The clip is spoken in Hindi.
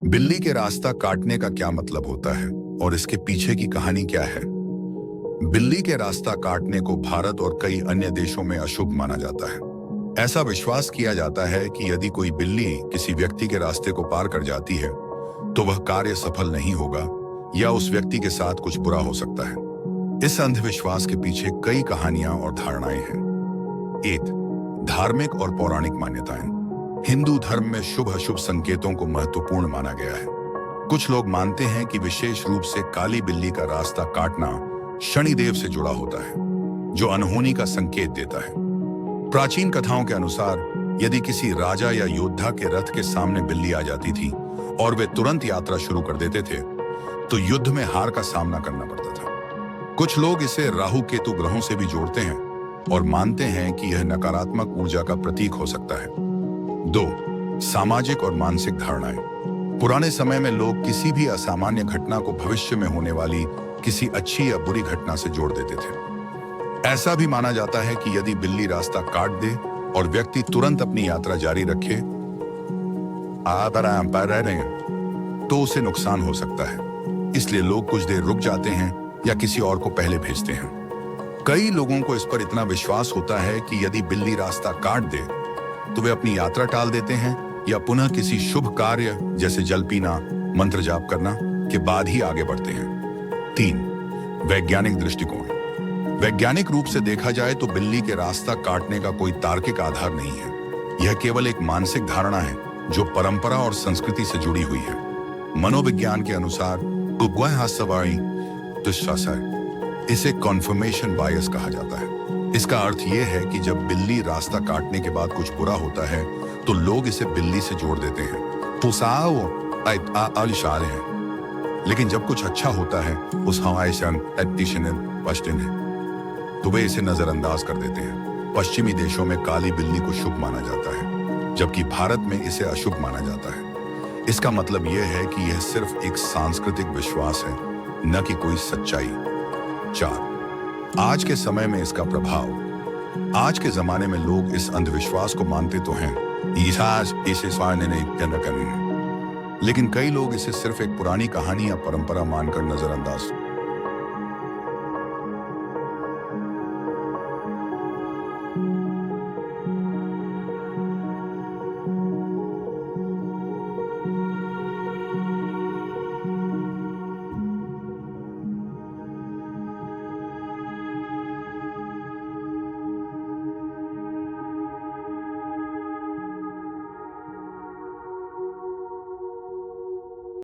बिल्ली के रास्ता काटने का क्या मतलब होता है और इसके पीछे की कहानी क्या है? बिल्ली के रास्ता काटने को भारत और कई अन्य देशों में अशुभ माना जाता है। ऐसा विश्वास किया जाता है कि यदि कोई बिल्ली किसी व्यक्ति के रास्ते को पार कर जाती है, तो वह कार्य सफल नहीं होगा या उस व्यक्ति के साथ कुछ बुरा हो सकता है। इस अंधविश्वास के पीछे कई कहानियां और धारणाएं हैं। 1. धार्मिक और पौराणिक मान्यताएं। हिंदू धर्म में शुभ अशुभ संकेतों को महत्वपूर्ण माना गया है। कुछ लोग मानते हैं कि विशेष रूप से काली बिल्ली का रास्ता काटना शनिदेव से जुड़ा होता है, जो अनहोनी का संकेत देता है। प्राचीन कथाओं के अनुसार यदि किसी राजा या योद्धा के रथ के सामने बिल्ली आ जाती थी और वे तुरंत यात्रा शुरू कर देते थे, तो युद्ध में हार का सामना करना पड़ता था। कुछ लोग इसे राहु केतु ग्रहों से भी जोड़ते हैं और मानते हैं कि यह नकारात्मक ऊर्जा का प्रतीक हो सकता है। 2. सामाजिक और मानसिक धारणाएं। पुराने समय में लोग किसी भी असामान्य घटना को भविष्य में होने वाली किसी अच्छी या बुरी घटना से जोड़ देते थे। ऐसा भी माना जाता है कि यदि बिल्ली रास्ता काट दे और व्यक्ति तुरंत अपनी यात्रा जारी रखे तो उसे नुकसान हो सकता है। इसलिए लोग कुछ देर रुक जाते हैं या किसी और को पहले भेजते हैं। कई लोगों को इस पर इतना विश्वास होता है कि यदि बिल्ली रास्ता काट दे तो वे अपनी यात्रा टाल देते हैं या पुनः किसी शुभ कार्य जैसे जल पीना, मंत्र जाप करना के बाद ही आगे बढ़ते हैं। 3. वैज्ञानिक दृष्टिकोण। वैज्ञानिक रूप से देखा जाए तो बिल्ली के रास्ता काटने का कोई तार्किक आधार नहीं है। यह केवल एक मानसिक धारणा है जो परंपरा और संस्कृति से जुड़ी हुई है। मनोविज्ञान के अनुसार इसे कॉन्फर्मेशन बायस कहा जाता है। इसका अर्थ यह है कि जब बिल्ली रास्ता काटने के बाद कुछ बुरा होता है तो लोग इसे बिल्ली से जोड़ देते हैं। लेकिन जब कुछ अच्छा होता है तो वे इसे नजरअंदाज कर देते हैं। पश्चिमी देशों में काली बिल्ली को शुभ माना जाता है, जबकि भारत में इसे अशुभ माना जाता है। इसका मतलब यह है कि यह सिर्फ एक सांस्कृतिक विश्वास है, न कि कोई सच्चाई। 4. आज के समय में इसका प्रभाव। आज के जमाने में लोग इस अंधविश्वास को मानते तो हैं, लेकिन कई लोग इसे सिर्फ एक पुरानी कहानी या परंपरा मानकर नजरअंदाज